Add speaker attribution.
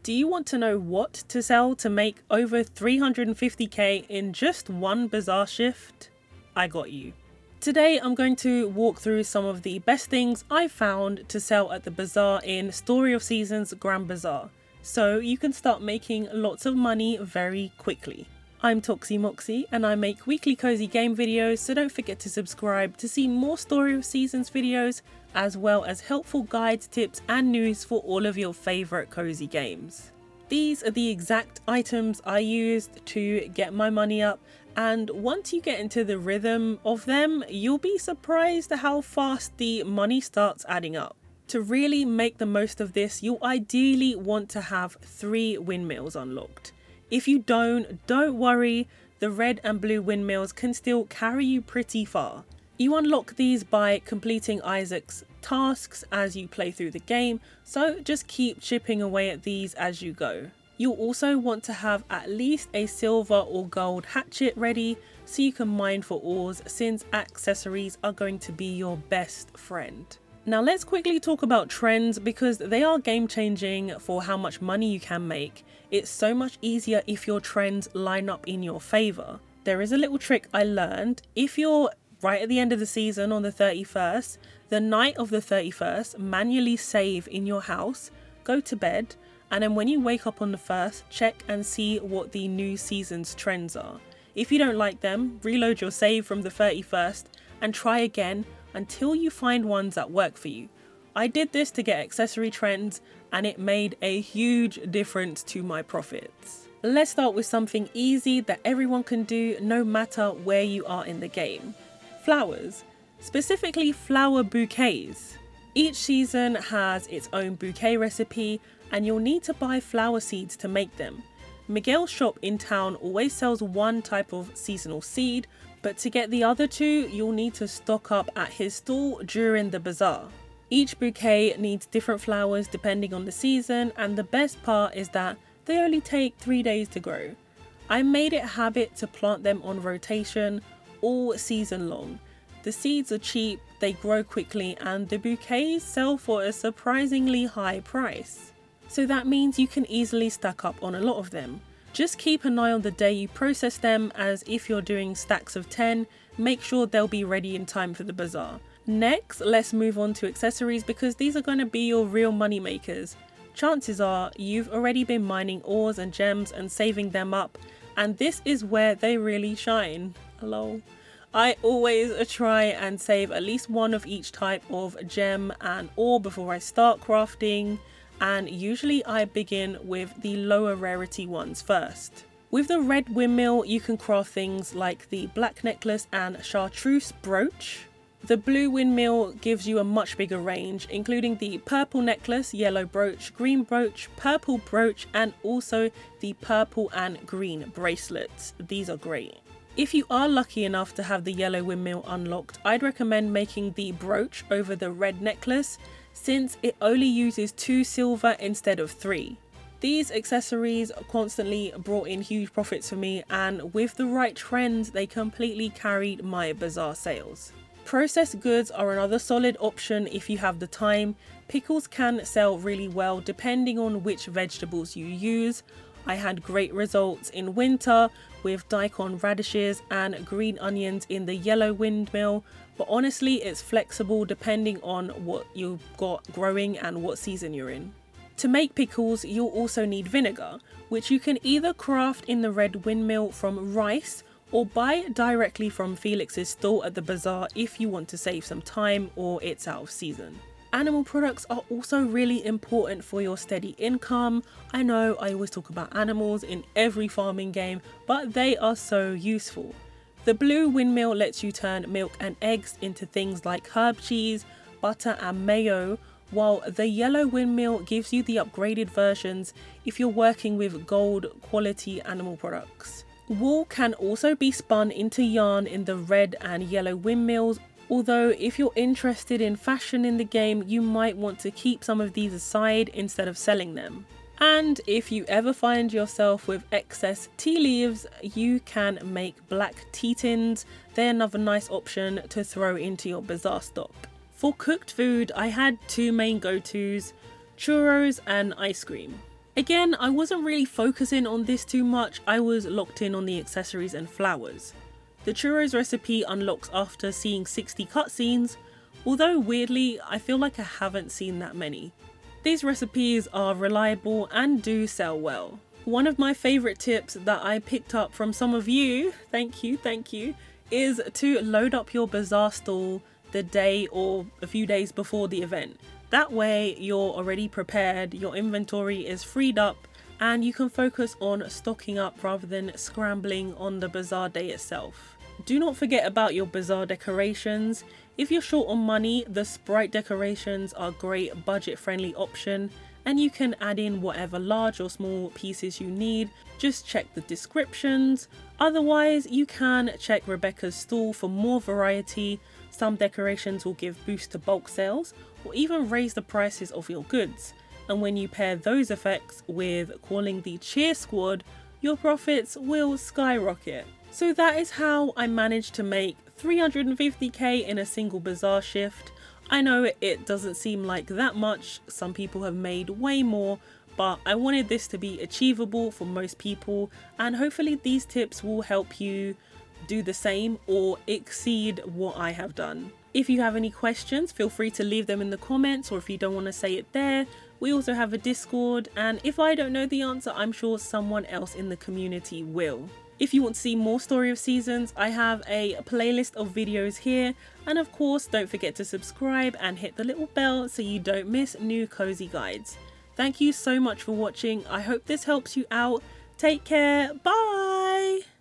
Speaker 1: Do you want to know what to sell to make over 350k in just one Bazaar shift? I got you. Today I'm going to walk through some of the best things I found to sell at the Bazaar in Story of Seasons Grand Bazaar, so you can start making lots of money very quickly. I'm Toxi Moxie and I make weekly cozy game videos, so don't forget to subscribe to see more Story of Seasons videos, as well as helpful guides, tips and news for all of your favourite cozy games. These are the exact items I used to get my money up, and once you get into the rhythm of them, you'll be surprised at how fast the money starts adding up. To really make the most of this, you'll ideally want to have 3 windmills unlocked. If you don't worry, the red and blue windmills can still carry you pretty far. You unlock these by completing Isaac's tasks as you play through the game, so just keep chipping away at these as you go. You'll also want to have at least a silver or gold hatchet ready so you can mine for ores, since accessories are going to be your best friend. Now let's quickly talk about trends, because they are game changing for how much money you can make. It's so much easier if your trends line up in your favour. There is a little trick I learned. If you're right at the end of the season on the 31st, the night of the 31st, manually save in your house, go to bed, and then when you wake up on the 1st, check and see what the new season's trends are. If you don't like them, reload your save from the 31st and try again until you find ones that work for you. I did this to get accessory trends and it made a huge difference to my profits. Let's start with something easy that everyone can do no matter where you are in the game. Flowers, specifically flower bouquets. Each season has its own bouquet recipe and you'll need to buy flower seeds to make them. Miguel's shop in town always sells one type of seasonal seed, but to get the other 2, you'll need to stock up at his stall during the bazaar. Each bouquet needs different flowers depending on the season, and the best part is that they only take 3 days to grow. I made it a habit to plant them on rotation all season long. The seeds are cheap, they grow quickly, and the bouquets sell for a surprisingly high price. So that means you can easily stack up on a lot of them. Just keep an eye on the day you process them, as if you're doing stacks of 10, make sure they'll be ready in time for the bazaar. Next, let's move on to accessories, because these are going to be your real money makers. Chances are you've already been mining ores and gems and saving them up, and this is where they really shine. Hello. I always try and save at least one of each type of gem and ore before I start crafting, and usually I begin with the lower rarity ones first. With the red windmill, you can craft things like the black necklace and chartreuse brooch. The blue windmill gives you a much bigger range, including the purple necklace, yellow brooch, green brooch, purple brooch, and also the purple and green bracelets. These are great. If you are lucky enough to have the yellow windmill unlocked, I'd recommend making the brooch over the red necklace, since it only uses 2 silver instead of 3. These accessories constantly brought in huge profits for me, and with the right trends, they completely carried my bazaar sales. Processed goods are another solid option if you have the time. Pickles can sell really well depending on which vegetables you use. I had great results in winter with daikon radishes and green onions in the yellow windmill, but honestly it's flexible depending on what you've got growing and what season you're in. To make pickles, you'll also need vinegar, which you can either craft in the red windmill from rice or buy directly from Felix's stall at the bazaar if you want to save some time or it's out of season. Animal products are also really important for your steady income. I know I always talk about animals in every farming game, but they are so useful. The blue windmill lets you turn milk and eggs into things like herb cheese, butter and mayo, while the yellow windmill gives you the upgraded versions if you're working with gold quality animal products. Wool can also be spun into yarn in the red and yellow windmills, although if you're interested in fashion in the game, you might want to keep some of these aside instead of selling them. And if you ever find yourself with excess tea leaves, you can make black tea tins. They're another nice option to throw into your bazaar stock. For cooked food, I had 2 main go-tos, churros and ice cream. Again, I wasn't really focusing on this too much, I was locked in on the accessories and flowers. The churros recipe unlocks after seeing 60 cutscenes, although weirdly, I feel like I haven't seen that many. These recipes are reliable and do sell well. One of my favourite tips that I picked up from some of you, thank you, is to load up your Bazaar stall the day or a few days before the event. That way you're already prepared, your inventory is freed up, and you can focus on stocking up rather than scrambling on the Bazaar day itself. Do not forget about your Bazaar decorations. If you're short on money, the Sprite decorations are a great budget-friendly option, and you can add in whatever large or small pieces you need. Just check the descriptions. Otherwise, you can check Rebecca's stall for more variety. Some decorations will give boost to bulk sales or even raise the prices of your goods. And when you pair those effects with calling the cheer squad, your profits will skyrocket. So that is how I managed to make 350k in a single Bazaar shift. I know it doesn't seem like that much, some people have made way more, but I wanted this to be achievable for most people, and hopefully these tips will help you do the same or exceed what I have done. If you have any questions, feel free to leave them in the comments, or if you don't want to say it there, we also have a Discord, and if I don't know the answer, I'm sure someone else in the community will. If you want to see more Story of Seasons, I have a playlist of videos here, and of course don't forget to subscribe and hit the little bell so you don't miss new cozy guides. Thank you so much for watching, I hope this helps you out. Take care, bye!